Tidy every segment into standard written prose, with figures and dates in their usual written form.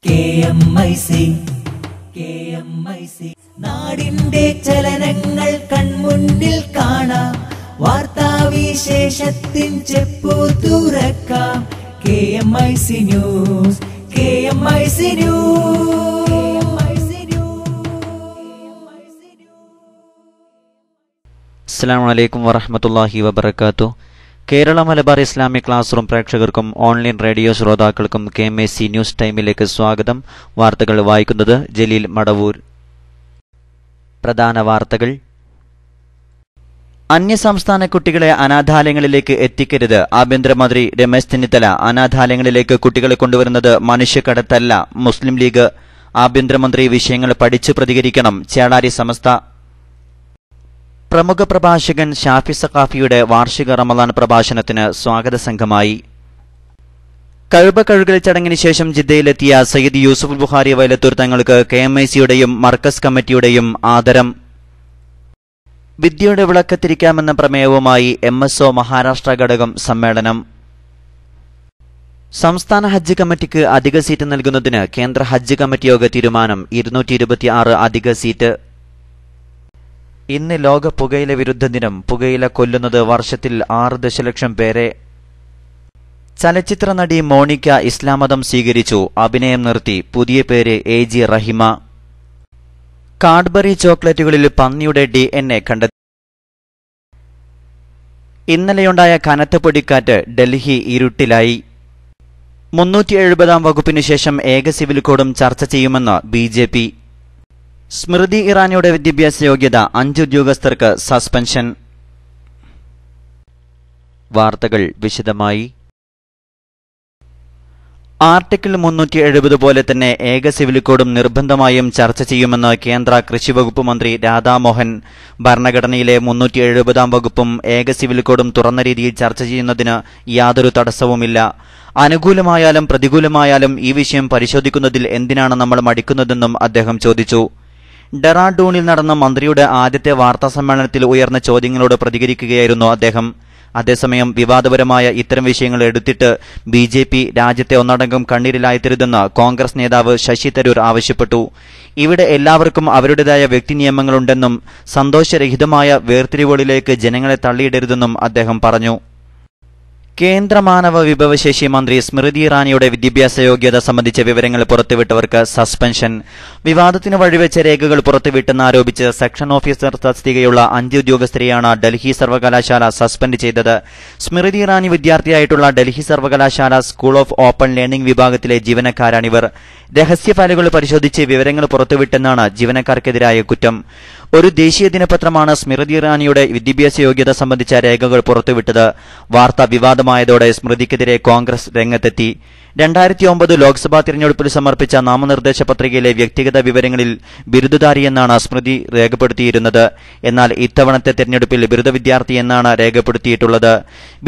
KMIC നാടിന്റെ ചലനങ്ങൾ കൺമുന്നിൽ കാണാം, വാർത്താവിശേഷത്തിൻ ചെപ്പു തുറക്കാം. KMIC news. അസ്സലാമു അലൈക്കും വറഹ്മത്തുള്ളാഹി വബറകാതുഹു. Kerala Malabar Islamic class room പ്രേക്ഷകർക്കും ഓൺലൈൻ റേഡിയോ ശ്രോതാക്കൾക്കും KMIC ന്യൂസ് ടൈമിലേക്ക് സ്വാഗതം. വാർത്തകൾ വായിക്കുന്നത് ജലീൽ മടവൂർ. പ്രധാന വാർത്തകൾ. അന്യസംസ്ഥാന കുട്ടികളെ അനാഥാലയങ്ങളിലേക്ക് എത്തിക്കരുത്. ആഭ്യന്തരമന്ത്രി രമേശ് ചെന്നിത്തല. അനാഥാലയങ്ങളിലേക്ക് കുട്ടികളെ കൊണ്ടുവരുന്നത് മനുഷ്യക്കടത്തല്ല. മുസ്ലിം ലീഗ്. ആഭ്യന്തരമന്ത്രി വിഷയങ്ങൾ പഠിച്ചു പ്രതികരിക്കണം. ചേളാരി സമസ്ത. പ്രമുഖ പ്രഭാഷകൻ ഷാഫി സഖാഫിയുടെ വാർഷിക റമദാൻ പ്രഭാഷണത്തിന് സ്വാഗത സംഘമായി. കഴുബ കഴുകൽ ചടങ്ങിന് ശേഷം ജിദ്ദയിലെത്തിയ സയ്യിദ് യൂസുഫ് ബുഖാരി വൈലത്തൂർ തങ്ങൾക്ക് KMICയുടെയും മർക്കസ് കമ്മിറ്റിയുടെയും ആദരം. വിദ്യയുടെ വിളക്കത്തിരിക്കാമെന്ന പ്രമേയവുമായി MSO മഹാരാഷ്ട്ര ഘടകം സമ്മേളനം. സംസ്ഥാന ഹജ്ജ് കമ്മിറ്റിക്ക് അധിക സീറ്റ് നൽകുന്നതിന് കേന്ദ്ര ഹജ്ജ് കമ്മിറ്റി യോഗ തീരുമാനം. 226 അധിക സീറ്റ്. ഇന്ന് ലോക പുകയില വിരുദ്ധ ദിനം. പുകയില കൊല്ലുന്നത് വർഷത്തിൽ 6 ദശലക്ഷം പേരെ. ചലച്ചിത്ര നടി മോണിക്ക ഇസ്ലാം മതം സ്വീകരിച്ചു. അഭിനയം നിർത്തി. പുതിയ പേര് AG റഹിമ. കാഡ്ബറി ചോക്ലേറ്റുകളിൽ പന്നിയുടെ DNA കണ്ടെത്തി. ഇന്നലെയുണ്ടായ കനത്ത പൊടിക്കാറ്റ്. ഡൽഹി ഇരുട്ടിലായി. 370-ാം വകുപ്പിനു ശേഷം ഏക സിവിൽ കോഡും ചർച്ച ചെയ്യുമെന്ന് BJP. സ്മൃതി ഇറാനിയുടെ വിദ്യാഭ്യാസ യോഗ്യത 5 ഉദ്യോഗസ്ഥർക്ക് സസ്പെൻഷൻ. വാർത്തകൾ വിശദമായി. ആർട്ടിക്കിൾ 370 പോലെ തന്നെ ഏക സിവിൽ കോഡും നിർബന്ധമായും ചർച്ച ചെയ്യുമെന്ന് കേന്ദ്ര കൃഷിവകുപ്പ് മന്ത്രി രാധാമോഹൻ. ഭരണഘടനയിലെ 370-ാം വകുപ്പും ഏക സിവിൽ കോഡും തുറന്ന രീതിയിൽ ചർച്ച ചെയ്യുന്നതിന് യാതൊരു തടസ്സവുമില്ല. അനുകൂലമായാലും പ്രതികൂലമായാലും ഈ വിഷയം പരിശോധിക്കുന്നതിൽ എന്തിനാണ് നമ്മൾ മടിക്കുന്നതെന്നും അദ്ദേഹം ചോദിച്ചു. ഡെറാഡൂണിൽ നടന്ന മന്ത്രിയുടെ ആദ്യത്തെ വാർത്താസമ്മേളനത്തിൽ ഉയർന്ന ചോദ്യങ്ങളോട് പ്രതികരിക്കുകയായിരുന്നു അദ്ദേഹം. അതേസമയം വിവാദപരമായ ഇത്തരം വിഷയങ്ങൾ എടുത്തിട്ട് BJP രാജ്യത്തെ ഒന്നടങ്കം കണ്ണീരിലായിത്തരുതെന്ന് കോൺഗ്രസ് നേതാവ് ശശി തരൂർ ആവശ്യപ്പെട്ടു. ഇവിടെ എല്ലാവർക്കും അവരുടേതായ വ്യക്തി നിയമങ്ങളുണ്ടെന്നും സന്തോഷരഹിതമായ വേർതിരിവുകളിലേക്ക് ജനങ്ങളെ തള്ളിയിടരുതെന്നും അദ്ദേഹം പറഞ്ഞു. കേന്ദ്ര മാനവ വിഭവശേഷി മന്ത്രി സ്മൃതി ഇറാനിയുടെ വിദ്യാഭ്യാസ യോഗ്യത സംബന്ധിച്ച വിവരങ്ങൾ പുറത്തുവിട്ടവർക്ക് സസ്പെൻഷൻ. വിവാദത്തിന് വഴിവെച്ച രേഖകൾ പുറത്തുവിട്ടെന്നാരോപിച്ച് സെക്ഷൻ ഓഫീസർ തസ്തികയുള്ള 5 ഉദ്യോഗസ്ഥരെയാണ് ഡൽഹി സർവകലാശാല സസ്പെൻഡ് ചെയ്തത്. സ്മൃതി ഇറാനി വിദ്യാർത്ഥിയായിട്ടുള്ള ഡൽഹി സർവകലാശാല സ്കൂൾ ഓഫ് ഓപ്പൺ ലേണിംഗ് വിഭാഗത്തിലെ ജീവനക്കാരാണിവർ. രഹസ്യ ഫയലുകൾ പരിശോധിച്ച് വിവരങ്ങൾ പുറത്തുവിട്ടെന്നാണ് ജീവനക്കാർക്കെതിരായ കുറ്റം. ഒരു ദേശീയ ദിനപത്രമാണ് സ്മൃതി ഇറാനിയുടെ വിദ്യാഭ്യാസ യോഗ്യത സംബന്ധിച്ച രേഖകൾ പുറത്തുവിട്ടത്. വാർത്ത വിവാദമായതോടെ സ്മൃതിക്കെതിരെ കോൺഗ്രസ് രംഗത്തെത്തി. 2009 ലോക്സഭാ തിരഞ്ഞെടുപ്പിൽ സമർപ്പിച്ച നാമനിർദ്ദേശ പത്രികയിലെ വ്യക്തിഗത വിവരങ്ങളിൽ ബിരുദധാരിയെന്നാണ് സ്മൃതി രേഖപ്പെടുത്തിയിരുന്നത്. എന്നാൽ ഇത്തവണത്തെ തിരഞ്ഞെടുപ്പിൽ ബിരുദ വിദ്യാർത്ഥിയെന്നാണ് രേഖപ്പെടുത്തിയിട്ടുള്ളത്.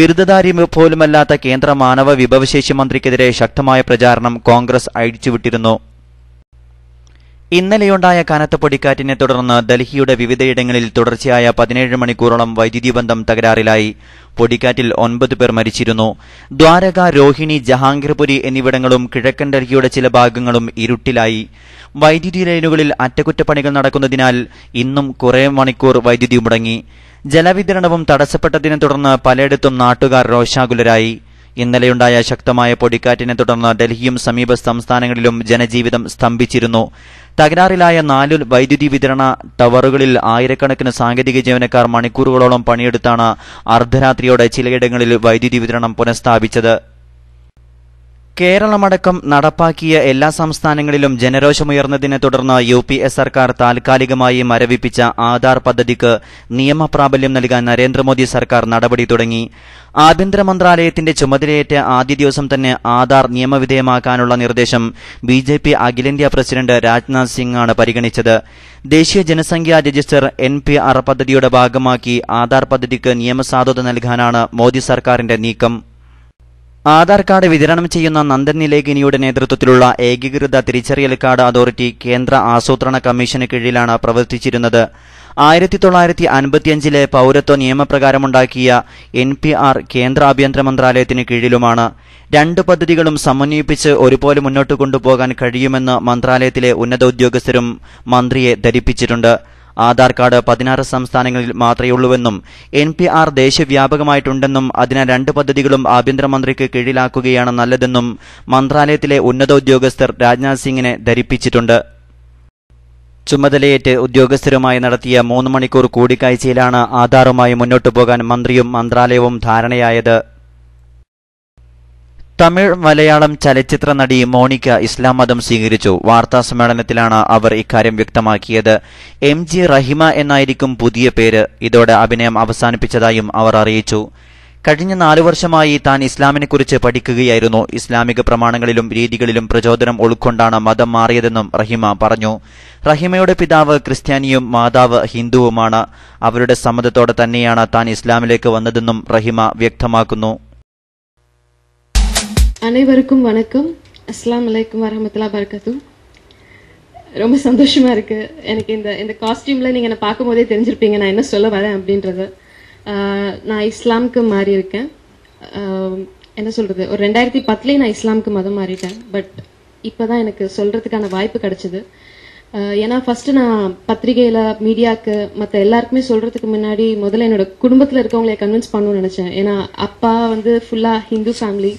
ബിരുദധാരി പോലുമല്ലാത്ത കേന്ദ്ര മാനവ വിഭവശേഷി മന്ത്രിക്കെതിരെ ശക്തമായ പ്രചാരണം കോൺഗ്രസ് അഴിച്ചുവിട്ടിരുന്നു. ഇന്നലെയുണ്ടായ കനത്ത പൊടിക്കാറ്റിനെ തുടർന്ന് ഡൽഹിയുടെ വിവിധയിടങ്ങളിൽ തുടർച്ചയായ 17 മണിക്കൂറോളം വൈദ്യുതി ബന്ധം തകരാറിലായി. പൊടിക്കാറ്റിൽ 9 പേർ മരിച്ചിരുന്നു. ദ്വാരക, രോഹിണി, ജഹാംഗീർപുരി എന്നിവിടങ്ങളും കിഴക്കൻ ഡൽഹിയുടെ ചില ഭാഗങ്ങളും ഇരുട്ടിലായി. വൈദ്യുതി ലൈനുകളിൽ അറ്റകുറ്റപ്പണികൾ നടക്കുന്നതിനാൽ ഇന്നും കുറേ മണിക്കൂർ വൈദ്യുതി മുടങ്ങി. ജലവിതരണവും തടസ്സപ്പെട്ടതിനെ തുടർന്ന് പലയിടത്തും നാട്ടുകാർ രോഷാകുലരായി. ഇന്നലെയുണ്ടായ ശക്തമായ പൊടിക്കാറ്റിനെ തുടർന്ന് ഡൽഹിയും സമീപ സംസ്ഥാനങ്ങളിലും ജനജീവിതം സ്തംഭിച്ചിരുന്നു. തകരാറിലായ 4 വൈദ്യുതി വിതരണ ടവറുകളിൽ ആയിരക്കണക്കിന് സാങ്കേതിക ജീവനക്കാർ മണിക്കൂറുകളോളം പണിയെടുത്താണ് അർദ്ധരാത്രിയോടെ ചിലയിടങ്ങളിൽ വൈദ്യുതി വിതരണം പുനഃസ്ഥാപിച്ചത്. കേരളമടക്കം നടപ്പാക്കിയ എല്ലാ സംസ്ഥാനങ്ങളിലും ജനരോഷമുയർന്നതിനെ തുടർന്ന് UPA സർക്കാർ താൽക്കാലികമായി മരവിപ്പിച്ച ആധാർ പദ്ധതിക്ക് നിയമപ്രാബല്യം നൽകാൻ നരേന്ദ്രമോദി സർക്കാർ നടപടി തുടങ്ങി. ആഭ്യന്തര മന്ത്രാലയത്തിന്റെ ചുമതലയേറ്റ ആദ്യ ദിവസം തന്നെ ആധാർ നിയമവിധേയമാക്കാനുള്ള നിർദ്ദേശം BJP അഖിലേന്ത്യാ പ്രസിഡന്റ് രാജ്നാഥ് സിംഗ് ആണ് പരിഗണിച്ചത്. ദേശീയ ജനസംഖ്യാ രജിസ്റ്റർ NPR പദ്ധതിയുടെ ഭാഗമാക്കി ആധാർ പദ്ധതിക്ക് നിയമസാധുത നൽകാനാണ് മോദി സർക്കാരിന്റെ നീക്കം. ആധാർ കാർഡ് വിതരണം ചെയ്യുന്ന നന്ദൻ നിലേകിനിയുടെ നേതൃത്വത്തിലുള്ള ഏകീകൃത തിരിച്ചറിയൽ കാർഡ് അതോറിറ്റി കേന്ദ്ര ആസൂത്രണ കമ്മീഷന് കീഴിലാണ് പ്രവർത്തിച്ചിരുന്നത്. 1955 പൗരത്വ നിയമപ്രകാരമുണ്ടാക്കിയ NPR കേന്ദ്ര ആഭ്യന്തര മന്ത്രാലയത്തിന് കീഴിലുമാണ്. രണ്ട് പദ്ധതികളും സമന്വയിപ്പിച്ച് ഒരുപോലെ മുന്നോട്ട് കൊണ്ടുപോകാൻ കഴിയുമെന്ന് മന്ത്രാലയത്തിലെ ഉന്നത ഉദ്യോഗസ്ഥരും മന്ത്രിയെ ധരിപ്പിച്ചിട്ടുണ്ട്. ആധാർ കാർഡ് 16 സംസ്ഥാനങ്ങളിൽ മാത്രമേയുള്ളൂവെന്നും NPR ദേശീയവ്യാപകമായിട്ടുണ്ടെന്നും അതിനാൽ രണ്ട് പദ്ധതികളും ആഭ്യന്തരമന്ത്രിക്ക് കീഴിലാക്കുകയാണ് നല്ലതെന്നും മന്ത്രാലയത്തിലെ ഉന്നത ഉദ്യോഗസ്ഥർ രാജ്നാഥ് സിംഗിനെ ധരിപ്പിച്ചിട്ടുണ്ട്. ചുമതലയേറ്റ് ഉദ്യോഗസ്ഥരുമായി നടത്തിയ 3 മണിക്കൂർ കൂടിക്കാഴ്ചയിലാണ് ആധാറുമായി മുന്നോട്ടു പോകാൻ മന്ത്രിയും മന്ത്രാലയവും ധാരണയായത്. തമിഴ് മലയാളം ചലച്ചിത്ര നടി മോണിക്ക ഇസ്ലാം മതം സ്വീകരിച്ചു. വാർത്താസമ്മേളനത്തിലാണ് അവർ ഇക്കാര്യം വ്യക്തമാക്കിയത്. MG റഹിമ എന്നായിരിക്കും പുതിയ പേര്. ഇതോടെ അഭിനയം അവസാനിപ്പിച്ചതായും അവർ അറിയിച്ചു. കഴിഞ്ഞ 4 വർഷമായി താൻ ഇസ്ലാമിനെക്കുറിച്ച് പഠിക്കുകയായിരുന്നു. ഇസ്ലാമിക പ്രമാണങ്ങളിലും രീതികളിലും പ്രചോദനം ഉൾക്കൊണ്ടാണ് മതം മാറിയതെന്നും റഹിമ പറഞ്ഞു. റഹിമയുടെ പിതാവ് ക്രിസ്ത്യാനിയും മാതാവ് ഹിന്ദുവുമാണ്. അവരുടെ സമ്മതത്തോടെ തന്നെയാണ് താൻ ഇസ്ലാമിലേക്ക് വന്നതെന്നും റഹിമ വ്യക്തമാക്കുന്നു. அனைவருக்கும் வணக்கம். அஸ்ஸலாமு அலைக்கும் வரஹ்மத்துல்லாஹி வபரகாத்துஹு. ரொம்ப சந்தோஷமா இருக்கு. எனக்கு இந்த காஸ்டியூம்ல நீங்க என்ன பார்க்கும்போதே தெரிஞ்சிருப்பீங்க நான் என்ன சொல்ல வரேன் அப்படின்றது. நான் இஸ்லாமுக்கு மாறி இருக்கேன். என்ன சொல்றது, ஒரு 2010 நான் இஸ்லாமுக்கு மதம் மாறிட்டேன். பட் இப்பதான் எனக்கு சொல்றதுக்கான வாய்ப்பு கிடைச்சது. ஏன்னா ஃபர்ஸ்ட் நான் பத்திரிகையில மீடியாவுக்கு மற்ற எல்லாருக்குமே சொல்றதுக்கு முன்னாடி முதல்ல என்னோட குடும்பத்துல இருக்கவங்களை கன்வின்ஸ் பண்ணணும்னு நினைச்சேன். ஏன்னா அப்பா வந்து ஃபுல்லா ஹிந்து ஃபேமிலி,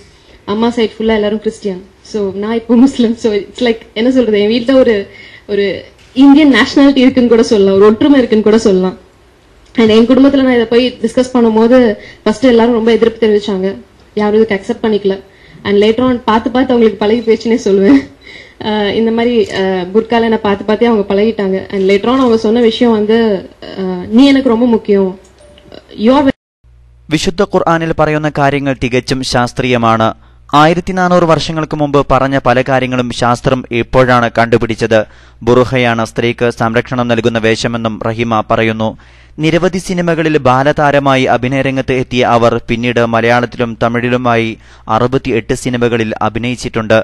அம்மா சைட் ஃபுல்லா எல்லாரும் கிறிஸ்டியன். ஸோ நான் இப்போ முஸ்லிம். ஸோ இட்ஸ் லைக் என்ன சொல்றது, என் வீட்டில் ஒரு இந்தியன் நேஷனாலிட்டி இருக்குன்னு கூட சொல்லலாம், ஒரு ஒற்றுமை இருக்குன்னு கூட சொல்லலாம். அண்ட் என் குடும்பத்தில் நான் இதை போய் டிஸ்கஸ் பண்ணும்போது ஃபர்ஸ்ட் எல்லாரும் ரொம்ப எதிர்ப்பு தெரிவிச்சாங்க. யாரும் இதுக்கு அக்செப்ட் பண்ணிக்கல. அண்ட் லேட்டர் ஆன் பார்த்து அவங்களுக்கு பழகி போயிடுச்சுன்னே சொல்லுவேன். இந்த மாதிரி புர்கால நான் பார்த்தே அவங்க பழகிட்டாங்க. அண்ட் லேட்டர் ஆன் அவங்க சொன்ன விஷயம் வந்து நீ எனக்கு ரொம்ப முக்கியம். വിശുദ്ധ ഖുർആനിൽ പറയുന്ന കാര്യങ്ങൾ തികച്ചും ശാസ്ത്രീയമാണ്. 1400 വർഷങ്ങൾക്ക് മുമ്പ് പറഞ്ഞ പല കാര്യങ്ങളും ശാസ്ത്രം ഇപ്പോഴാണ് കണ്ടുപിടിച്ചത്. ബുറുഹയാണ് സ്ത്രീക്ക് സംരക്ഷണം നൽകുന്ന വേഷമെന്നും റഹിമ പറയുന്നു. നിരവധി സിനിമകളിൽ ബാലതാരമായി അഭിനയരംഗത്ത് എത്തിയ അവർ പിന്നീട് മലയാളത്തിലും തമിഴിലുമായി 68 സിനിമകളിൽ അഭിനയിച്ചിട്ടുണ്ട്.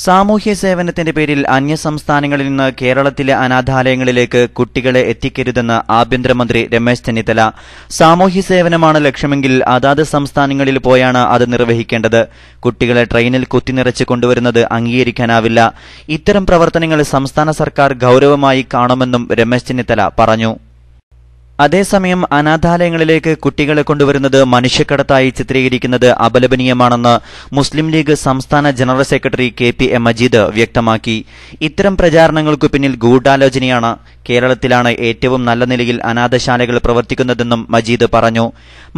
സാമൂഹ്യ സേവനത്തിന്റെ പേരിൽ അന്യസംസ്ഥാനങ്ങളിൽ നിന്ന് കേരളത്തിലെ അനാഥാലയങ്ങളിലേക്ക് കുട്ടികളെ എത്തിക്കരുതെന്ന് ആഭ്യന്തരമന്ത്രി രമേശ് ചെന്നിത്തല. സാമൂഹ്യ സേവനമാണ് ലക്ഷ്യമെങ്കിൽ അതാത് സംസ്ഥാനങ്ങളിൽ പോയാണ് അത് നിർവഹിക്കേണ്ടത്. കുട്ടികളെ ട്രെയിനിൽ കുത്തിനിറച്ച് കൊണ്ടുവരുന്നത് അംഗീകരിക്കാനാവില്ല. ഇത്തരം പ്രവർത്തനങ്ങൾ സംസ്ഥാന സർക്കാർ ഗൌരവമായി കാണുമെന്നും രമേശ് ചെന്നിത്തല പറഞ്ഞു. അതേസമയം അനാഥാലയങ്ങളിലേക്ക് കുട്ടികളെ കൊണ്ടുവരുന്നത് മനുഷ്യക്കടത്തായി ചിത്രീകരിക്കുന്നത് അപലപനീയമാണെന്ന് മുസ്ലിം ലീഗ് സംസ്ഥാന general secretary KP M Majeed വ്യക്തമാക്കി. ഇത്തരം പ്രചാരണങ്ങൾക്കു പിന്നിൽ ഗൂഢാലോചനയാണ്. കേരളത്തിലാണ് ഏറ്റവും നല്ല നിലയിൽ അനാഥശാലകൾ പ്രവർത്തിക്കുന്നതെന്നും മജീദ് പറഞ്ഞു.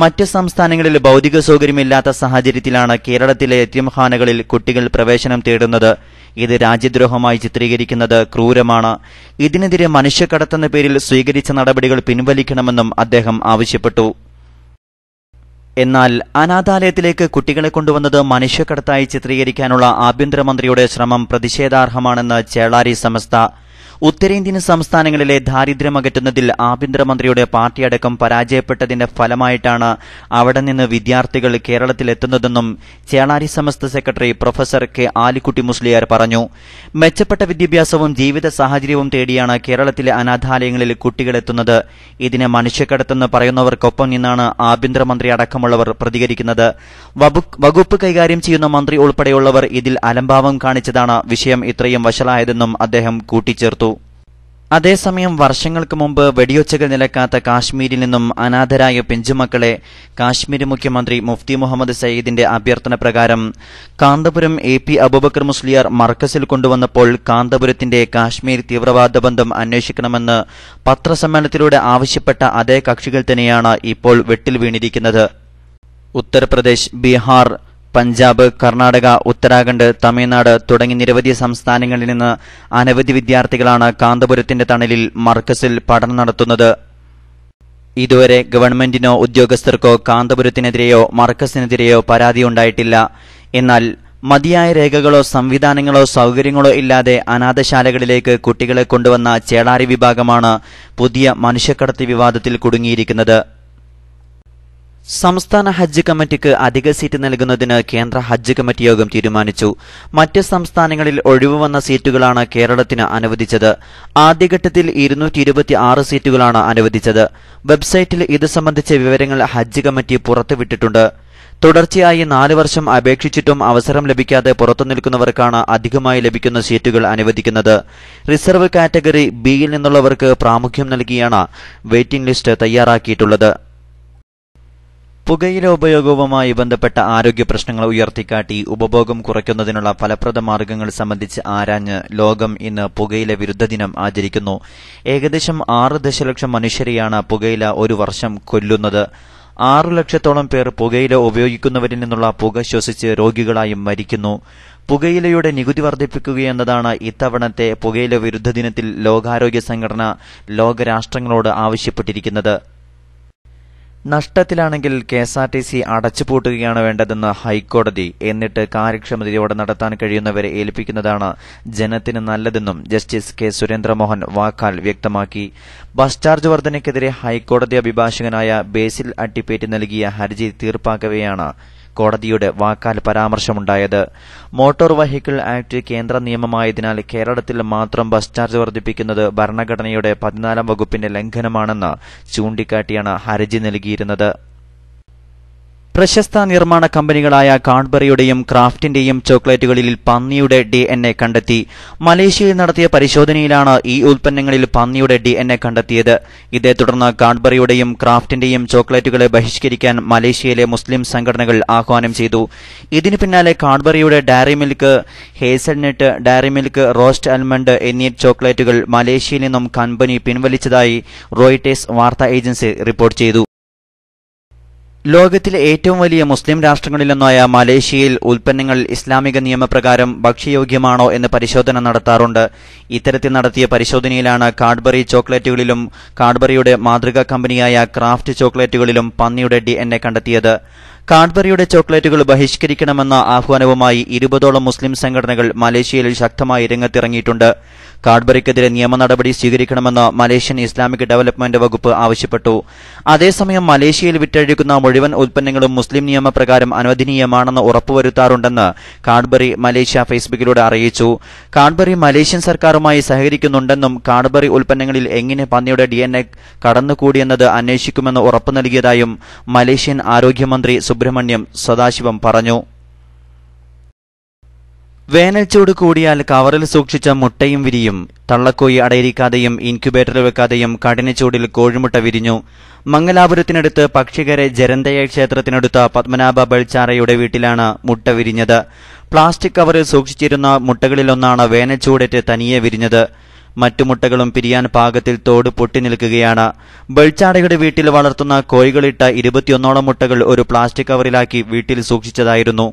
മറ്റ് സംസ്ഥാനങ്ങളിൽ ഭൗതിക സൗകര്യമില്ലാത്ത സാഹചര്യത്തിലാണ് കേരളത്തിലെ യതീംഖാനകളിൽ കുട്ടികൾ പ്രവേശനം തേടുന്നത്. ഇത് രാജ്യദ്രോഹമായി ചിത്രീകരിക്കുന്നത് ക്രൂരമാണ്. ഇതിനെതിരെ മനുഷ്യക്കടത്തെന്ന പേരിൽ സ്വീകരിച്ച നടപടികൾ പിൻവലിക്കണമെന്നും അദ്ദേഹം ആവശ്യപ്പെട്ടു. എന്നാൽ അനാഥാലയത്തിലേക്ക് കുട്ടികളെ കൊണ്ടുവന്നത് മനുഷ്യക്കടത്തായി ചിത്രീകരിക്കാനുള്ള ആഭ്യന്തരമന്ത്രിയുടെ ശ്രമം പ്രതിഷേധാർഹമാണെന്ന് ചേളാരി സമസ്ത. ഉത്തരേന്ത്യൻ സംസ്ഥാനങ്ങളിലെ ദാരിദ്ര്യമകറ്റുന്നതിൽ ആഭ്യന്തരമന്ത്രിയുടെ പാർട്ടിയടക്കം പരാജയപ്പെട്ടതിന്റെ ഫലമായിട്ടാണ് അവിടെ നിന്ന് വിദ്യാർത്ഥികൾ കേരളത്തിലെത്തുന്നതെന്നും Chelari Samastha secretary professor K. Alikutty Musliyar പറഞ്ഞു. മെച്ചപ്പെട്ട വിദ്യാഭ്യാസവും ജീവിത സാഹചര്യവും തേടിയാണ് കേരളത്തിലെ അനാഥാലയങ്ങളിൽ കുട്ടികളെത്തുന്നത്. ഇതിനെ മനുഷ്യക്കടത്തെന്ന് പറയുന്നവർക്കൊപ്പം നിന്നാണ് ആഭ്യന്തരമന്ത്രി അടക്കമുള്ളവർ പ്രതികരിക്കുന്നത്. വകുപ്പ് കൈകാര്യം ചെയ്യുന്ന മന്ത്രി ഉൾപ്പെടെയുള്ളവർ ഇതിൽ അലംഭാവം കാണിച്ചതാണ് വിഷയം ഇത്രയും വഷളായതെന്നും അദ്ദേഹം കൂട്ടിച്ചേർത്തു. അതേസമയം വർഷങ്ങൾക്ക് മുമ്പ് വെടിയൊച്ചകൾ നിലക്കാത്ത കാശ്മീരിൽ നിന്നും അനാഥരായ പിഞ്ചുമക്കളെ കാശ്മീർ മുഖ്യമന്ത്രി മുഫ്തി മുഹമ്മദ് സയ്യിദിന്റെ അഭ്യർത്ഥന പ്രകാരം കാന്തപുരം AP അബൂബക്കർ മുസ്ലിയാർ മർക്കസിൽ കൊണ്ടുവന്നപ്പോൾ കാന്തപുരത്തിന്റെ കാശ്മീർ തീവ്രവാദ ബന്ധം അന്വേഷിക്കണമെന്ന് പത്രസമ്മേളനത്തിലൂടെ ആവശ്യപ്പെട്ട അതേ കക്ഷികൾ തന്നെയാണ് ഇപ്പോൾ വെട്ടിൽ വീണിരിക്കുന്നത്. ഉത്തർപ്രദേശ്, ബീഹാർ, പഞ്ചാബ്, കർണാടക, ഉത്തരാഖണ്ഡ്, തമിഴ്നാട് തുടങ്ങി നിരവധി സംസ്ഥാനങ്ങളിൽ നിന്ന് അനവധി വിദ്യാർത്ഥികളാണ് കാന്തപുരത്തിന്റെ തണലിൽ മർക്കസിൽ പഠനം നടത്തുന്നത്. ഇതുവരെ ഗവൺമെന്റിനോ ഉദ്യോഗസ്ഥർക്കോ കാന്തപുരത്തിനെതിരെയോ മർക്കസിനെതിരെയോ പരാതിയുണ്ടായിട്ടില്ല. എന്നാൽ മതിയായ രേഖകളോ സംവിധാനങ്ങളോ സൗകര്യങ്ങളോ ഇല്ലാതെ അനാഥശാലകളിലേക്ക് കുട്ടികളെ കൊണ്ടുവന്ന ചേളാരി വിഭാഗമാണ് പുതിയ മനുഷ്യക്കടത്ത് വിവാദത്തിൽ കുടുങ്ങിയിരിക്കുന്നത്. സംസ്ഥാന ഹജ്ജ് കമ്മിറ്റിക്ക് അധിക സീറ്റ് നൽകുന്നതിന് കേന്ദ്ര ഹജ്ജ് കമ്മിറ്റി യോഗം തീരുമാനിച്ചു. മറ്റ് സംസ്ഥാനങ്ങളിൽ ഒഴിവ് വന്ന സീറ്റുകളാണ് കേരളത്തിന് അനുവദിച്ചത്. ആദ്യഘട്ടത്തിൽ 226 സീറ്റുകളാണ് അനുവദിച്ചത്. വെബ്സൈറ്റിൽ ഇത് സംബന്ധിച്ച വിവരങ്ങൾ ഹജ്ജ് കമ്മിറ്റി പുറത്തുവിട്ടിട്ടുണ്ട്. തുടർച്ചയായി 4 വർഷം അപേക്ഷിച്ചിട്ടും അവസരം ലഭിക്കാതെ പുറത്തുനിൽക്കുന്നവർക്കാണ് അധികമായി ലഭിക്കുന്ന സീറ്റുകൾ അനുവദിക്കുന്നത്. റിസർവ് കാറ്റഗറി ബിയിൽ നിന്നുള്ളവർക്ക് പ്രാമുഖ്യം നൽകിയാണ് വെയിറ്റിംഗ് ലിസ്റ്റ് തയ്യാറാക്കിയിട്ടുള്ളത്. പുകയില ഉപയോഗവുമായി ബന്ധപ്പെട്ട ആരോഗ്യ പ്രശ്നങ്ങൾ ഉയർത്തിക്കാട്ടി ഉപഭോഗം കുറയ്ക്കുന്നതിനുള്ള ഫലപ്രദ മാർഗങ്ങൾ സംബന്ധിച്ച് ആരാഞ്ഞ് ലോകം ഇന്ന് പുകയില വിരുദ്ധ ദിനം ആചരിക്കുന്നു. ഏകദേശം 6 ദശലക്ഷം മനുഷ്യരെയാണ് പുകയില ഒരു വർഷം കൊല്ലുന്നത്. 6 ലക്ഷത്തോളം പേർ പുകയില ഉപയോഗിക്കുന്നവരിൽ നിന്നുള്ള പുക ശ്വസിച്ച് രോഗികളായും മരിക്കുന്നു. പുകയിലയുടെ നികുതി വർദ്ധിപ്പിക്കുകയെന്നതാണ് ഇത്തവണത്തെ പുകയില വിരുദ്ധ ദിനത്തിൽ ലോകാരോഗ്യ സംഘടന ലോകരാഷ്ട്രങ്ങളോട് ആവശ്യപ്പെട്ടിരിക്കുന്നത്. നഷ്ടത്തിലാണെങ്കിൽ KSRTC അടച്ചുപൂട്ടുകയാണ് വേണ്ടതെന്ന് ഹൈക്കോടതി. എന്നിട്ട് കാര്യക്ഷമതയോടെ നടത്താൻ കഴിയുന്നവരെ ഏൽപ്പിക്കുന്നതാണ് ജനത്തിന് നല്ലതെന്നും ജസ്റ്റിസ് K. സുരേന്ദ്രമോഹൻ വാക്കാൽ വ്യക്തമാക്കി. ബസ് ചാർജ് വർധനയ്ക്കെതിരെ ഹൈക്കോടതി അഭിഭാഷകനായ ബേസിൽ അട്ടിപ്പേറ്റ് നൽകിയ ഹർജി തീർപ്പാക്കവെയാണ് കോടതിയുടെ വാക്കാൽ പരാമർശമുണ്ടായത്. മോട്ടോർ വെഹിക്കിൾ ആക്ട് കേന്ദ്ര നിയമമായതിനാൽ കേരളത്തിൽ മാത്രം ബസ് ചാർജ് വർദ്ധിപ്പിക്കുന്നത് ഭരണഘടനയുടെ 14 വകുപ്പിന്റെ ലംഘനമാണെന്ന് ചൂണ്ടിക്കാട്ടിയാണ് ഹർജി നൽകിയിരുന്നത്. പ്രശസ്ത നിർമ്മാണ കമ്പനികളായ കാഡ്ബറിയുടെയും ക്രാഫ്റ്റിന്റെയും ചോക്ലേറ്റുകളിൽ പന്നിയുടെ DNA കണ്ടെത്തി. മലേഷ്യയിൽ നടത്തിയ പരിശോധനയിലാണ് ഈ ഉൽപ്പന്നങ്ങളിൽ പന്നിയുടെ DNA കണ്ടെത്തിയത്. ഇതേ തുടർന്ന് കാഡ്ബറിയുടെയും ക്രാഫ്റ്റിന്റെയും ചോക്ലേറ്റുകളെ ബഹിഷ്കരിക്കാൻ മലേഷ്യയിലെ മുസ്ലിം സംഘടനകൾ ആഹ്വാനം ചെയ്തു. ഇതിനു പിന്നാലെ കാഡ്ബറിയുടെ Dairy Milk, hazelnut, Dairy Milk, roast almond എന്നീ ചോക്ലേറ്റുകൾ മലേഷ്യയിൽ നിന്നും കമ്പനി പിൻവലിച്ചതായി റോയിട്ടേഴ്സ് വാർത്താ ഏജൻസി റിപ്പോർട്ട് ചെയ്തു. ലോകത്തിലെ ഏറ്റവും വലിയ മുസ്ലിം രാഷ്ട്രങ്ങളിലൊന്നായ മലേഷ്യയിൽ ഉൽപ്പന്നങ്ങൾ ഇസ്ലാമിക നിയമപ്രകാരം ഭക്ഷ്യയോഗ്യമാണോ എന്ന് പരിശോധന നടത്താറുണ്ട്. ഇത്തരത്തിൽ നടത്തിയ പരിശോധനയിലാണ് കാഡ്ബറി ചോക്ലേറ്റുകളിലും കാഡ്ബറിയുടെ മാതൃകാ കമ്പനിയായ ക്രാഫ്റ്റ് ചോക്ലേറ്റുകളിലും പന്നിയുടെ DNA കണ്ടെത്തിയത്. കാഡ്ബറിയുടെ ചോക്ലേറ്റുകൾ ബഹിഷ്കരിക്കണമെന്ന ആഹ്വാനവുമായി 20ഓളം മുസ്ലിം സംഘടനകൾ മലേഷ്യയിൽ ശക്തമായി രംഗത്തിറങ്ങിയിട്ടുണ്ട്. കാഡ്ബറിക്കെതിരെ നിയമ നടപടി സ്വീകരിക്കണമെന്ന് മലേഷ്യൻ ഇസ്ലാമിക് ഡെവലപ്മെന്റ് വകുപ്പ് ആവശ്യപ്പെട്ടു. അതേസമയം മലേഷ്യയിൽ വിറ്റഴിക്കുന്ന മുഴുവൻ ഉൽപ്പന്നങ്ങളും മുസ്ലിം നിയമപ്രകാരം അനുവദനീയമാണെന്ന് ഉറപ്പുവരുത്താറുണ്ടെന്ന് കാഡ്ബറി മലേഷ്യ ഫേസ്ബുക്കിലൂടെ അറിയിച്ചു. കാഡ്ബറി മലേഷ്യൻ സർക്കാരുമായി സഹകരിക്കുന്നുണ്ടെന്നും കാഡ്ബറി ഉൽപ്പന്നങ്ങളിൽ എങ്ങനെ പന്നിയുടെ DNA കടന്നുകൂടിയെന്നത് അന്വേഷിക്കുമെന്ന് ഉറപ്പു നൽകിയതായും മലേഷ്യൻ ആരോഗ്യമന്ത്രി സുബ്രഹ്മണ്യം സദാശിവം പറഞ്ഞു. വേനൽച്ചൂട് കൂടിയാൽ കവറിൽ സൂക്ഷിച്ച മുട്ടയും വിരിയും. തള്ളക്കോയി അടയിരിക്കാതെയും ഇൻക്യുബേറ്ററിൽ വെക്കാതെയും കഠിനച്ചൂടിൽ കോഴിമുട്ട വിരിഞ്ഞു. മംഗലാപുരത്തിനടുത്ത് പക്ഷികരെ ജരന്തയ ക്ഷേത്രത്തിനടുത്ത പത്മനാഭ ബൾച്ചാറയുടെ വീട്ടിലാണ് മുട്ട വിരിഞ്ഞത്. പ്ലാസ്റ്റിക് കവറിൽ സൂക്ഷിച്ചിരുന്ന മുട്ടകളിലൊന്നാണ് വേനൽച്ചൂടേറ്റ് തനിയെ വിരിഞ്ഞത്. മറ്റു മുട്ടകളും പിരിയാൻ പാകത്തിൽ തോട് പൊട്ടി നിൽക്കുകയാണ്. ബൾച്ചാടയുടെ വീട്ടിൽ വളർത്തുന്ന കോഴികളിട്ട 21ഓളം മുട്ടകൾ ഒരു പ്ലാസ്റ്റിക് കവറിലാക്കി വീട്ടിൽ സൂക്ഷിച്ചതായിരുന്നു.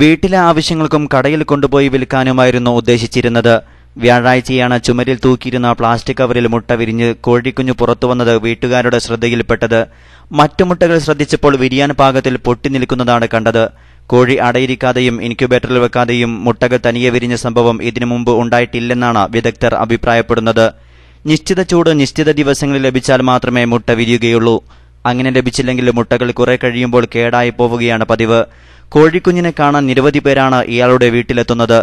വീട്ടിലെ ആവശ്യങ്ങൾക്കും കടയിൽ കൊണ്ടുപോയി വിൽക്കാനുമായിരുന്നു ഉദ്ദേശിച്ചിരുന്നത്. വ്യാഴാഴ്ചയാണ് ചുമരിൽ തൂക്കിയിരുന്ന പ്ലാസ്റ്റിക് കവറിൽ മുട്ട വിരിഞ്ഞ് കോഴിക്കുഞ്ഞു പുറത്തുവന്നത് വീട്ടുകാരുടെ ശ്രദ്ധയിൽപ്പെട്ടത്. മറ്റു മുട്ടകൾ ശ്രദ്ധിച്ചപ്പോൾ വിരിയാൻ പാകത്തിൽ പൊട്ടി നിൽക്കുന്നതാണ് കണ്ടത്. കോഴി അടയിരിക്കാതെയും ഇൻക്യുബേറ്ററിൽ വെക്കാതെയും മുട്ടകൾ തനിയെ വിരിഞ്ഞ സംഭവം ഇതിനു മുമ്പ് ഉണ്ടായിട്ടില്ലെന്നാണ് വിദഗ്ധർ അഭിപ്രായപ്പെടുന്നത്. നിശ്ചിത ചൂട് നിശ്ചിത ദിവസങ്ങളിൽ ലഭിച്ചാൽ മാത്രമേ മുട്ട വിരിയുകയുള്ളൂ. അങ്ങനെ ലഭിച്ചില്ലെങ്കിൽ മുട്ടകൾ കുറെ കഴിയുമ്പോൾ കേടായി പോവുകയാണ് പതിവ്. കോഴിക്കുഞ്ഞിനെ കാണാൻ നിരവധി പേരാണ് ഇയാളുടെ വീട്ടിലെത്തുന്നത്.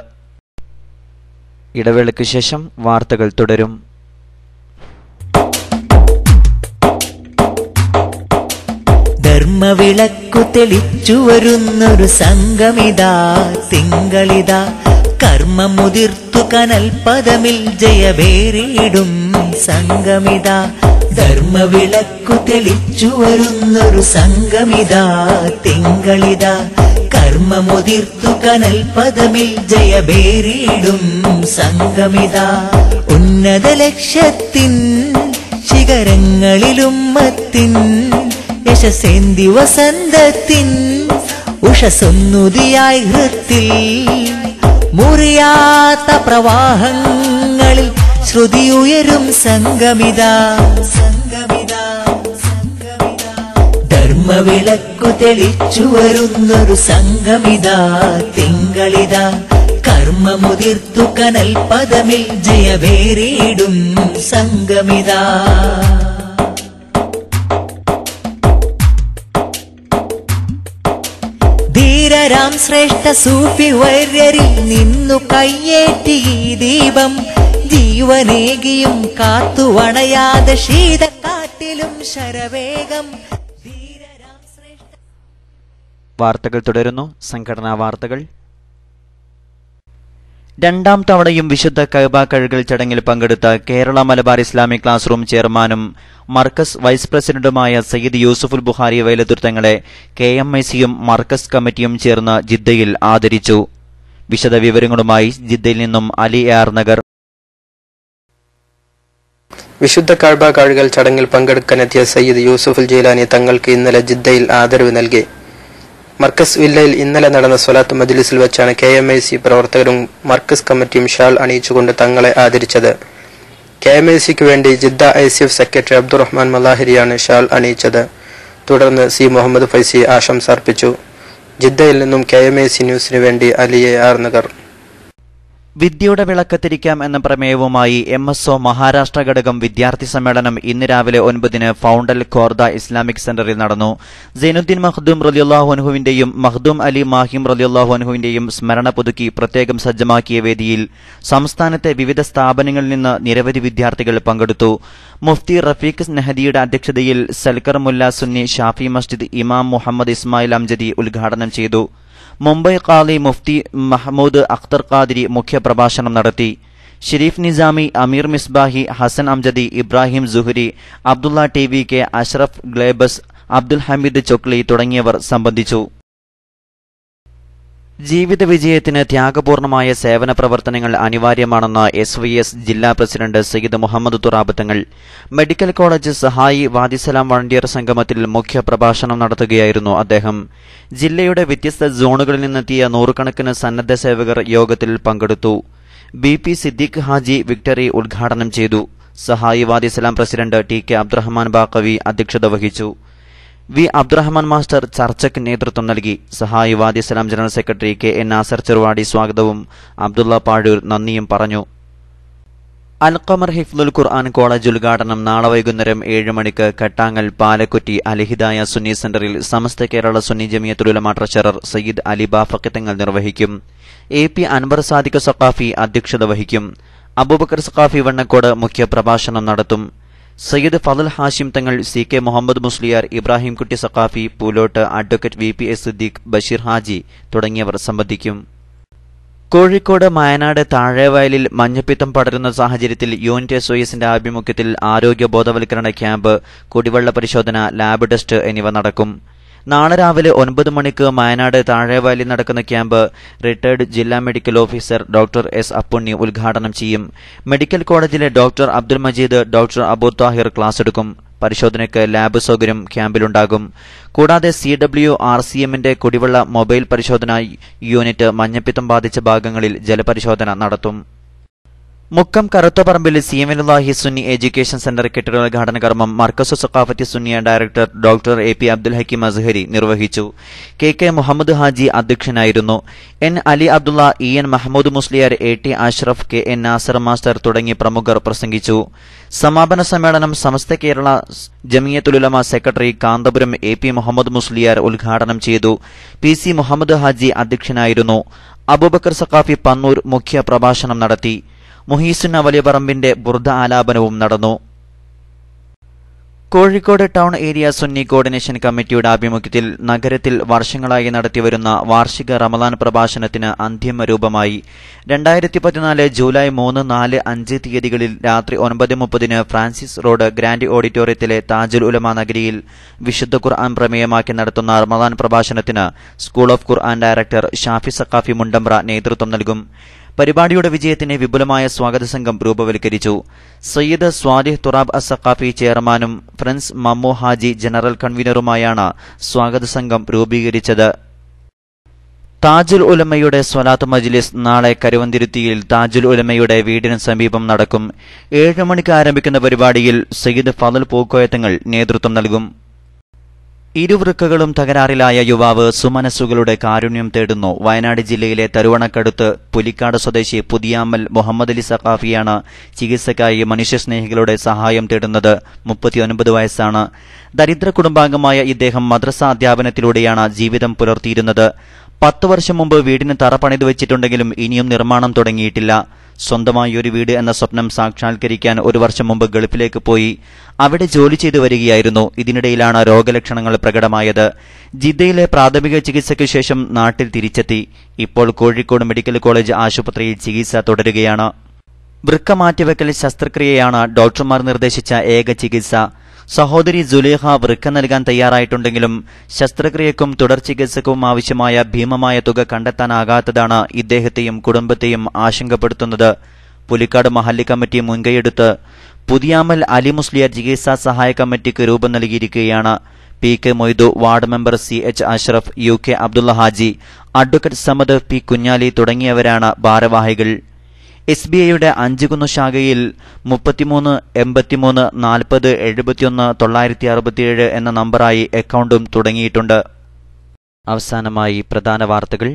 ഇടവേളയ്ക്ക് ശേഷം വാർത്തകൾ തുടരും. ധർമ്മവിളക്കു തെളിച്ചു വരുന്നൊരു സംഗമിതാ തിങ്കളിതാ, കർമ്മമുതിർത്തു കനൽപദമിൽ ജയവേറിയിടും സംഗമിതാ. ധർമ്മവിളക്കു തെളിച്ചു വരുന്നൊരു സംഗമിതാ തിങ്കളിതാ, കർമ്മമുതിർത്തു കനൽപദമിൽ ജയവേറിയിടും സംഗമിതാ. ഉന്നത ലക്ഷ്യത്തിൻ ശിഖരങ്ങളിലുമ്മത്തിൻ യശസേന്തി വസന്തത്തിൻ ഉഷസൊന്നുതിയായി ഹൃത്തിൽ, മുറിയാത്ത പ്രവാഹങ്ങളിൽ ശ്രുതിയുയരും സംഗമിതാ സംഗമിതാ സംഗമിതാ. ധർമ്മവിളക്കു തെളിച്ചു വരുന്നൊരു സംഗമിതാ തിങ്കളിതാ, കർമ്മമുതിർത്തു കനൽപദമിൽ ജയവേറിയിടും സംഗമിതാ. ധീരരാം ശ്രേഷ്ഠ സൂഫി വര്യരിൽ നിന്നു കയ്യേറ്റി ഈ ദീപം ജീവനേകിയും കാത്തുവണയാതെ ശീതക്കാറ്റിലും ശരവേഗം. വാർത്തകൾ തുടരുന്നു. സംഘടനാ വാർത്തകൾ. രണ്ടാം തവണയും വിശുദ്ധ കഅബ കഴുകൽ ചടങ്ങിൽ പങ്കെടുത്ത Kerala Malabar Islamic class room ചെയർമാനും മർക്കസ് വൈസ് പ്രസിഡന്റുമായ സയ്യിദ് യൂസുഫുൽ ബുഖാരി വൈലത്തൂർ തങ്ങളെ KMICയും മർക്കസ് കമ്മിറ്റിയും ചേർന്ന് ജിദ്ദയിൽ ആദരിച്ചു. വിശദവിവരങ്ങളുമായി ജിദ്ദയിൽ നിന്നും അലി AR നഗർ. വിശുദ്ധ കഅബ കഴുകൽ ചടങ്ങിൽ പങ്കെടുക്കാനെത്തിയ സയ്യിദ് യൂസുഫുൽ ജീലാനി തങ്ങൾക്ക് ഇന്നലെ ജിദ്ദയിൽ ആദരവ് നൽകി. മർക്കസ് വില്ലയിൽ ഇന്നലെ നടന്ന സ്വലാത്ത് മജ്ലിസിൽ വെച്ചാണ് KMIC പ്രവർത്തകരും മർക്കസ് കമ്മിറ്റിയും ഷാൾ അണിയിച്ചുകൊണ്ട് തങ്ങളെ ആദരിച്ചത്. KMICക്ക് വേണ്ടി ജിദ്ദ ICF സെക്രട്ടറി അബ്ദുറഹ്മാൻ മലാഹിരിയാണ് ഷാൾ അണിയിച്ചത്. തുടർന്ന് C മുഹമ്മദ് ഫൈസി ആശംസ അർപ്പിച്ചു. ജിദ്ദയിൽ നിന്നും KMIC ന്യൂസിനു വേണ്ടി അലി AR നഗർ. വിദ്യയുടെ വിളക്കത്തിരിക്കാം എന്ന പ്രമേയവുമായി MSO മഹാരാഷ്ട്ര ഘടകം വിദ്യാർത്ഥി സമ്മേളനം ഇന്ന് രാവിലെ 9 ഫൗണ്ടൽ ഖോർദ ഇസ്ലാമിക് സെന്ററിൽ നടന്നു. സൈനുദ്ദീൻ മഖ്ദൂം റളിയല്ലാഹു അൻഹുവിന്റെയും മഖ്ദൂം അലി മാഹിം റളിയല്ലാഹു അൻഹുവിന്റെയും സ്മരണ പുതുക്കി പ്രത്യേകം സജ്ജമാക്കിയ വേദിയിൽ സംസ്ഥാനത്തെ വിവിധ സ്ഥാപനങ്ങളിൽ നിന്ന് നിരവധി വിദ്യാർത്ഥികൾ പങ്കെടുത്തു. മുഫ്തി റഫീഖ് നെഹദിയുടെ അധ്യക്ഷതയിൽ സൽക്കർ മുല്ല സുന്നി ഷാഫി മസ്ജിദ് ഇമാം മുഹമ്മദ് ഇസ്മായിൽ അംജദി ഉദ്ഘാടനം ചെയ്തു. മുംബൈ ഖാലി മുഫ്തി മഹ്മൂദ് അഖ്തർ ഖാദിരി മുഖ്യപ്രഭാഷണം നടത്തി. ഷരീഫ് നിസാമി, അമീർ മിസ്ബാഹി, ഹസൻ അംജദി, ഇബ്രാഹിം സുഹരി, അബ്ദുള്ള TVK, അഷ്റഫ് ഗ്ലേബസ്, അബ്ദുൽ ഹമീദ് ചൊക്ലി തുടങ്ങിയവർ സംബന്ധിച്ചു. ജീവിത വിജയത്തിന് ത്യാഗപൂർണമായ സേവന പ്രവർത്തനങ്ങൾ അനിവാര്യമാണെന്ന് SYS ജില്ലാ പ്രസിഡന്റ് സയ്യിദ് മുഹമ്മദ് തുറാബ് തങ്ങൾ മെഡിക്കൽ കോളേജ് സഹായി വാദിസലാം വളണ്ടിയർ സംഗമത്തിൽ മുഖ്യപ്രഭാഷണം നടത്തുകയായിരുന്നു അദ്ദേഹം. ജില്ലയുടെ വ്യത്യസ്ത സോണുകളിൽ നിന്നെത്തിയ നൂറുകണക്കിന് സന്നദ്ധ സേവകർ യോഗത്തിൽ പങ്കെടുത്തു. BP സിദ്ദീഖ് ഹാജി വിക്ടറി ഉദ്ഘാടനം ചെയ്തു. സഹായി വാദിസലാം പ്രസിഡന്റ് TK അബ്ദുറഹ്മാൻ ബാക്കവി അധ്യക്ഷത വഹിച്ചു. V അബ്ദുറഹ്മാൻ മാസ്റ്റർ ചർച്ചയ്ക്ക് നേതൃത്വം നൽകി. Sahayi Wadisalam general secretary KN Nasar Cheruvadi സ്വാഗതവും അബ്ദുള്ള പാഴൂർ നന്ദിയും പറഞ്ഞു. അൽഖമർ ഹിഫ്ലുൽ ഖുർആൻ കോളേജ് ഉദ്ഘാടനം നാളെ വൈകുന്നേരം 7 മണിക്ക് കട്ടാങ്ങൽ പാലക്കുറ്റി അൽഹിദായ സുന്നി സെന്ററിൽ സമസ്ത കേരള സുന്നി ജമിയത്തുൽ ഉലമ ട്രഷറർ സയ്യിദ് അലി ബാഫഖി തങ്ങൾ നിർവഹിക്കും. AP അൻവർ സാദിഖ് സഖാഫി അധ്യക്ഷത വഹിക്കും. അബൂബക്കർ സഖാഫി വണ്ണക്കോട് മുഖ്യപ്രഭാഷണം നടത്തും. സയ്യിദ് ഫضൽ ഹാഷിം തങ്ങൾ, CK Muhammad Musliyar, Ibrahim Kutty Saqafi, പൂലോട്ട്, advocate VPS Siddique, Basheer Haji തുടങ്ങിയവർ സംബന്ധിക്കും. കോഴിക്കോട് മയനാട് താഴെവയലിൽ മഞ്ഞപ്പിത്തം പടരുന്ന സാഹചര്യത്തിൽ യൂണിറ്റ് SOSന്റെ ആഭിമുഖ്യത്തിൽ ആരോഗ്യ ബോധവൽക്കരണ ക്യാമ്പ്, കുടിവെള്ള പരിശോധന, ലാബ് ടെസ്റ്റ് എന്നിവ നടക്കും. നാളെ രാവിലെ 9 മണിക്ക് വയനാട് താഴെവയലിൽ നടക്കുന്ന ക്യാമ്പ് റിട്ടയർഡ് ജില്ലാ medical officer doctor S Appunni ഉദ്ഘാടനം ചെയ്യും. മെഡിക്കൽ കോളേജിലെ doctor Abdul Majeed, doctor Abu Thahir class എടുക്കും. പരിശോധനയ്ക്ക് ലാബ് സൗകര്യം ക്യാമ്പിലുണ്ടാകും. കൂടാതെ CWRCMന്റെ കുടിവെള്ള മൊബൈൽ പരിശോധനാ യൂണിറ്റ് മഞ്ഞപ്പിത്തം ബാധിച്ച ഭാഗങ്ങളിൽ ജലപരിശോധന നടത്തും. മുക്കം കറുത്തപറമ്പിൽ CMLല്ലാഹി സുന്നി എഡ്യൂക്കേഷൻ സെന്റർ കെട്ടിടോദ്ഘാടന കർമ്മം Markazu Saqafathi Sunniya director doctor AP Abdul Hakeem Azhari നിർവഹിച്ചു. KK മുഹമ്മദ് ഹാജി അധ്യക്ഷനായിരുന്നു. N Ali Abdulla, EN Mahmood Musliyar, AT Ashraf, KN Nasar master തുടങ്ങി പ്രമുഖർ പ്രസംഗിച്ചു. സമാപന സമ്മേളനം സമസ്ത കേരള ജമിയത്തുൽ ഉലമ സെക്രട്ടറി കാന്തപുരം AP മുഹമ്മദ് മുസ്ലിയാർ ഉദ്ഘാടനം ചെയ്തു. PC മുഹമ്മദ് ഹാജി അധ്യക്ഷനായിരുന്നു. അബൂബക്കർ സഖാഫി പന്നൂർ മുഖ്യ പ്രഭാഷണം നടത്തി. മുഹീസുൻ വലിയപറമ്പിന്റെ ബുർദ ആലാപനവും നടന്നു. Kozhikode town area Sunni coordination കമ്മിറ്റിയുടെ ആഭിമുഖ്യത്തിൽ നഗരത്തിൽ വർഷങ്ങളായി നടത്തിവരുന്ന വാർഷിക റമദാൻ പ്രഭാഷണത്തിന് അന്തിമ രൂപമായി. 2014 ജൂലൈ 3, 4, 5 തീയതികളിൽ രാത്രി 9:30 ഫ്രാൻസിസ് റോഡ് ഗ്രാൻഡ് ഓഡിറ്റോറിയത്തിലെ താജുൽ ഉലമ നഗരിയിൽ വിശുദ്ധ ഖുർആൻ പ്രമേയമാക്കി നടത്തുന്ന റമദാൻ പ്രഭാഷണത്തിന് school of Quran director Shafi Saqafi Mundambra നേതൃത്വം നൽകും. പരിപാടിയുടെ വിജയത്തിന് വിപുലമായ സ്വാഗത സംഘം രൂപവൽക്കരിച്ചു. സയ്യിദ് സ്വാലിഹ് തുറാബ് അസഖാഫി ചെയർമാനും ഫ്രണ്ട്സ് മമ്മു ഹാജി ജനറൽ കൺവീനറുമായാണ് സ്വാഗത സംഘം രൂപീകരിച്ചത്. താജുൽ ഉലമയുടെ സ്വലാത്ത് മജ്ലിസ് നാളെ കരുവന്തിരുത്തിയിൽ താജുൽ ഉലമയുടെ വീടിന് സമീപം നടക്കും. 7 മണിക്ക് ആരംഭിക്കുന്ന പരിപാടിയിൽ സയ്യിദ് ഫضൽ പൂക്കോയത്തങ്ങൾ നേതൃത്വം നൽകും. ഇരുവൃക്കകളും തകരാറിലായ യുവാവ് സുമനസ്സുകളുടെ കാരുണ്യം തേടുന്നു. വയനാട് ജില്ലയിലെ തരുവണക്കടുത്ത് പുലിക്കാട് സ്വദേശി പുതിയാമൽ മുഹമ്മദ് അലി സഖാഫിയാണ് ചികിത്സയ്ക്കായി മനുഷ്യസ്നേഹികളുടെ സഹായം തേടുന്നത്. 39 വയസ്സാണ്. ദരിദ്ര കുടുംബാംഗമായ ഇദ്ദേഹം മദ്രസ അധ്യാപനത്തിലൂടെയാണ് ജീവിതം പുലർത്തിയിരുന്നത്. 10 വർഷം മുമ്പ് വീടിന് തറ പണിതു വെച്ചിട്ടുണ്ടെങ്കിലും ഇനിയും നിർമ്മാണം തുടങ്ങിയിട്ടില്ല. സ്വന്തമായി ഒരു വീട് എന്ന സ്വപ്നം സാക്ഷാത്കരിക്കാൻ 1 വർഷം മുമ്പ് ഗൾഫിലേക്ക് പോയി അവിടെ ജോലി ചെയ്തു വരികയായിരുന്നു. ഇതിനിടയിലാണ് രോഗലക്ഷണങ്ങൾ പ്രകടമായത്. ജിദ്ദയിലെ പ്രാഥമിക ചികിത്സയ്ക്ക് ശേഷം നാട്ടിൽ തിരിച്ചെത്തി. ഇപ്പോൾ കോഴിക്കോട് മെഡിക്കൽ കോളേജ് ആശുപത്രിയിൽ ചികിത്സ തുടരുകയാണ്. വൃക്ക മാറ്റിവെക്കൽ ശസ്ത്രക്രിയയാണ് ഡോക്ടർമാർ നിർദ്ദേശിച്ച ഏക ചികിത്സ. സഹോദരി സുലേഖ വൃക്ക നൽകാൻ തയ്യാറായിട്ടുണ്ടെങ്കിലും ശസ്ത്രക്രിയക്കും തുടർ ചികിത്സക്കും ആവശ്യമായ ഭീമമായ തുക കണ്ടെത്താനാകാത്തതാണ് ഇദ്ദേഹത്തെയും കുടുംബത്തെയും ആശങ്കപ്പെടുത്തുന്നത്. പുലിക്കാട് മഹല്ല് കമ്മിറ്റി മുൻകൈയെടുത്ത് പുതിയാമൽ അലി മുസ്ലിയാർ ചികിത്സാ സഹായ കമ്മിറ്റിക്ക് രൂപം നൽകിയിരിക്കുകയാണ്. PK Moidu, ward member CH Ashraf, UK Abdulla Haji, advocate Samad P Kunhali തുടങ്ങിയവരാണ് ഭാരവാഹികൾ. SBIയുടെ അഞ്ചുകുന്ന് ശാഖയിൽ 33 83 40 71 967 എന്ന നമ്പറായി അക്കൗണ്ടും തുടങ്ങിയിട്ടുണ്ട്. അവസാനമായി പ്രധാന വാർത്തകൾ.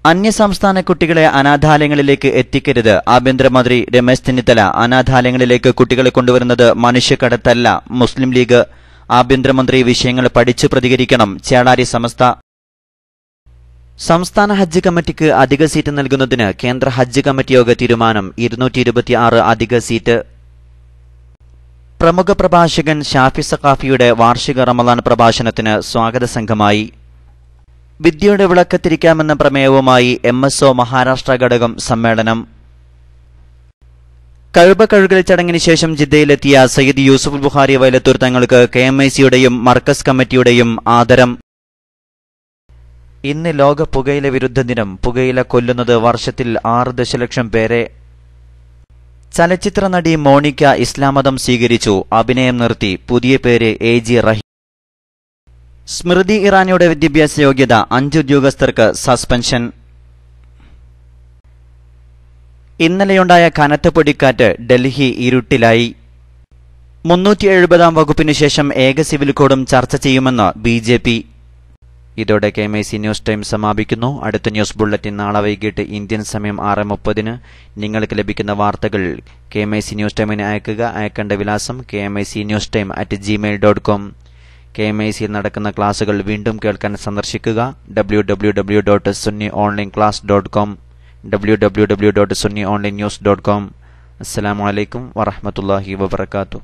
അന്യസംസ്ഥാന കുട്ടികളെ അനാഥാലയങ്ങളിലേക്ക് എത്തിക്കരുത്. ആഭ്യന്തരമന്ത്രി രമേശ് ചെന്നിത്തല. അനാഥാലയങ്ങളിലേക്ക് കുട്ടികളെ കൊണ്ടുവരുന്നത് മനുഷ്യക്കടത്തല്ല. മുസ്ലിം ലീഗ്. ആഭ്യന്തരമന്ത്രി വിഷയങ്ങൾ പഠിച്ചു പ്രതികരിക്കണം. ചേളാരി സമസ്ത. സംസ്ഥാന ഹജ്ജ് കമ്മിറ്റിക്ക് അധിക സീറ്റ് നൽകുന്നതിന് കേന്ദ്ര ഹജ്ജ് കമ്മിറ്റി യോഗ തീരുമാനം. 226 അധിക സീറ്റ്. പ്രമുഖ പ്രഭാഷകൻ ഷാഫി സഖാഫിയുടെ വാർഷിക റമദാൻ പ്രഭാഷണത്തിന് സ്വാഗത സംഘമായി. വിദ്യയുടെ വിളക്കത്തിരിക്കാമെന്ന പ്രമേയവുമായി MSO മഹാരാഷ്ട്ര ഘടകം സമ്മേളനം. കഅബ കഴുകൽ ചടങ്ങിന് ശേഷം ജിദ്ദയിലെത്തിയ സയ്യിദ് യൂസുഫ് ബുഖാരി വൈലത്തൂർ തങ്ങൾക്ക് KMICയുടെയും മർക്കസ് കമ്മിറ്റിയുടെയും ആദരം. ഇന്ന് ലോക പുകയില വിരുദ്ധ ദിനം. പുകയില കൊല്ലുന്നത് വർഷത്തിൽ 6 ദശലക്ഷം പേരെ. ചലച്ചിത്ര നടി മോണിക്ക ഇസ്ലാം മതം സ്വീകരിച്ചു. അഭിനയം നിർത്തി. പുതിയ പേര് AG റഹീം. സ്മൃതി ഇറാനിയുടെ വിദ്യാഭ്യാസ യോഗ്യത 5 ഉദ്യോഗസ്ഥർക്ക് സസ്പെൻഷൻ. ഇന്നലെയുണ്ടായ കനത്ത പൊടിക്കാറ്റ് ഡൽഹി ഇരുട്ടിലായി. 370 വകുപ്പിനു ശേഷം ഏക സിവിൽ കോഡും ചർച്ച ചെയ്യുമെന്ന് BJP. ഇതോടെ KMIC ന്യൂസ് ടൈം സമാപിക്കുന്നു. അടുത്ത ന്യൂസ് ബുള്ളറ്റിൻ നാളെ വൈകിട്ട് ഇന്ത്യൻ സമയം 6:30. നിങ്ങൾക്ക് ലഭിക്കുന്ന വാർത്തകൾ KMIC ന്യൂസ് ടൈമിന് അയക്കുക. അയക്കേണ്ട വിലാസം kmicnewstime@gmail.com. KMICയിൽ നടക്കുന്ന ക്ലാസുകൾ വീണ്ടും കേൾക്കാൻ സന്ദർശിക്കുക www.sunnyonlineclass.com, www.sunnyonlinenews.com. അസ്സലാമു അലൈക്കും വറഹ്മത്തുള്ളാഹി വബറകാതുഹു.